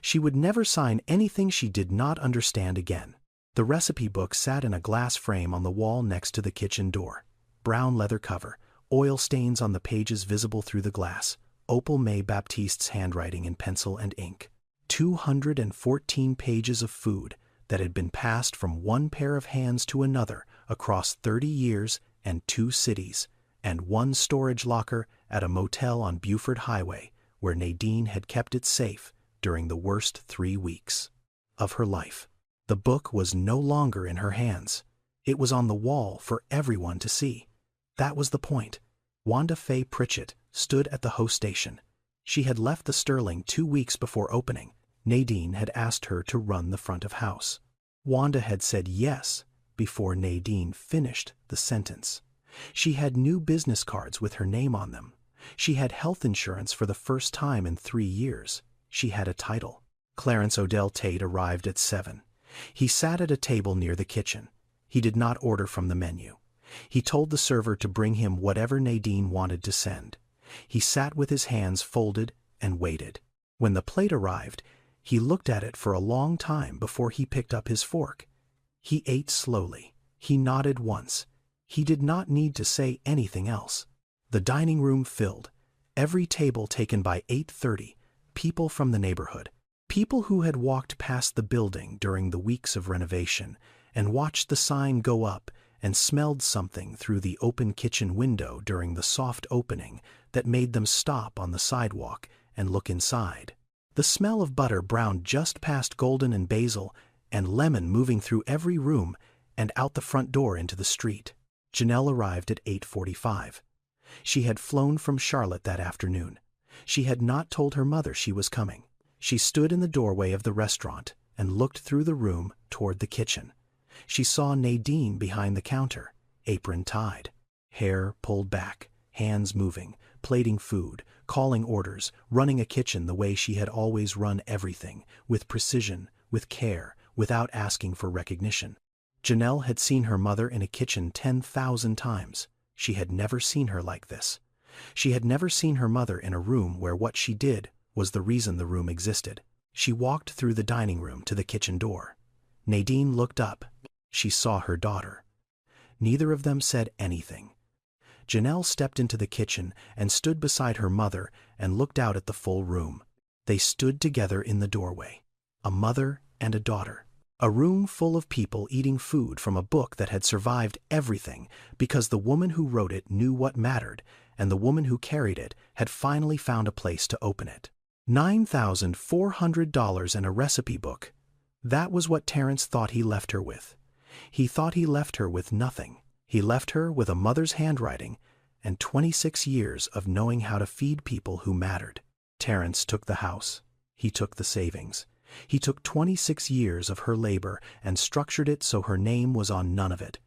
She would never sign anything she did not understand again. The recipe book sat in a glass frame on the wall next to the kitchen door. Brown leather cover, oil stains on the pages visible through the glass, Opal May Baptiste's handwriting in pencil and ink. 214 pages of food that had been passed from one pair of hands to another across 30 years and 2 cities, and one storage locker at a motel on Buford Highway where Nadine had kept it safe during the worst 3 weeks of her life. The book was no longer in her hands. It was on the wall for everyone to see. That was the point. Wanda Fay Pritchett stood at the host station. She had left the Sterling 2 weeks before opening. Nadine had asked her to run the front of house. Wanda had said yes before Nadine finished the sentence. She had new business cards with her name on them. She had health insurance for the first time in 3 years. She had a title. Clarence Odell Tate arrived at 7. He sat at a table near the kitchen. He did not order from the menu. He told the server to bring him whatever Nadine wanted to send. He sat with his hands folded and waited. When the plate arrived, he looked at it for a long time before he picked up his fork. He ate slowly. He nodded once. He did not need to say anything else. The dining room filled. Every table taken by 8:30. People from the neighborhood. People who had walked past the building during the weeks of renovation and watched the sign go up and smelled something through the open kitchen window during the soft opening that made them stop on the sidewalk and look inside. The smell of butter browned just past golden and basil and lemon moving through every room and out the front door into the street. Janelle arrived at 8:45. She had flown from Charlotte that afternoon. She had not told her mother she was coming. She stood in the doorway of the restaurant and looked through the room toward the kitchen. She saw Nadine behind the counter, apron tied, hair pulled back, hands moving, plating food, calling orders, running a kitchen the way she had always run everything, with precision, with care, without asking for recognition. Janelle had seen her mother in a kitchen 10,000 times. She had never seen her like this. She had never seen her mother in a room where what she did was the reason the room existed. She walked through the dining room to the kitchen door. Nadine looked up. She saw her daughter. Neither of them said anything. Janelle stepped into the kitchen and stood beside her mother and looked out at the full room. They stood together in the doorway, a mother and a daughter. A room full of people eating food from a book that had survived everything because the woman who wrote it knew what mattered, and the woman who carried it had finally found a place to open it. $9,400 and a recipe book. That was what Terrence thought he left her with. He thought he left her with nothing. He left her with a mother's handwriting and 26 years of knowing how to feed people who mattered. Terrence took the house. He took the savings. He took 26 years of her labor and structured it so her name was on none of it.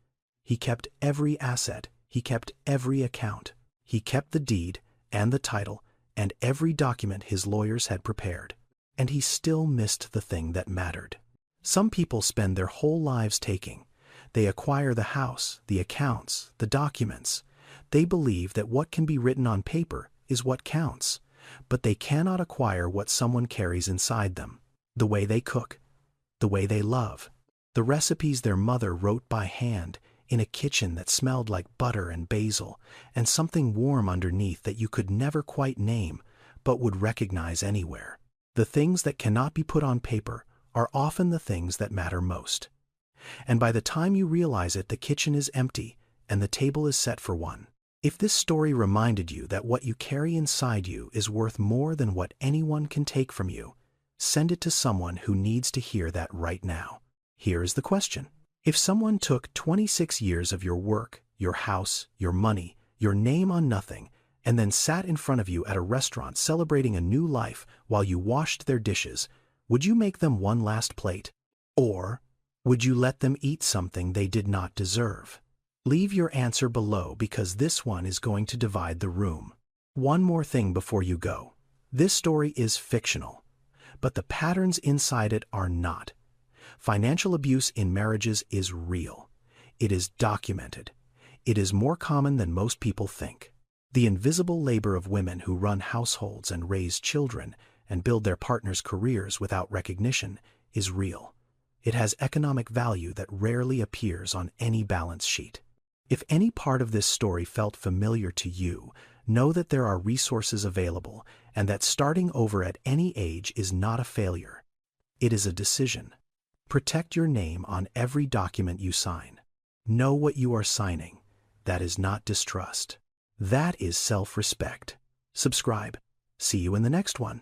He kept every asset. He kept every account. He kept the deed and the title and every document his lawyers had prepared. And he still missed the thing that mattered. Some people spend their whole lives taking. They acquire the house, the accounts, the documents. They believe that what can be written on paper is what counts. but they cannot acquire what someone carries inside them: the way they cook, the way they love, the recipes their mother wrote by hand in a kitchen that smelled like butter and basil, and something warm underneath that you could never quite name but would recognize anywhere. The things that cannot be put on paper are often the things that matter most. And by the time you realize it, the kitchen is empty and the table is set for one. If this story reminded you that what you carry inside you is worth more than what anyone can take from you, send it to someone who needs to hear that right now. Here is the question. If someone took 26 years of your work, your house, your money, your name on nothing, and then sat in front of you at a restaurant celebrating a new life while you washed their dishes, would you make them one last plate? Or would you let them eat something they did not deserve? Leave your answer below, because this one is going to divide the room. One more thing before you go. This story is fictional, but the patterns inside it are not. Financial abuse in marriages is real. It is documented. It is more common than most people think. The invisible labor of women who run households and raise children and build their partners' careers without recognition is real. It has economic value that rarely appears on any balance sheet. If any part of this story felt familiar to you, know that there are resources available and that starting over at any age is not a failure. It is a decision. Protect your name on every document you sign. Know what you are signing. That is not distrust. That is self-respect. Subscribe. See you in the next one.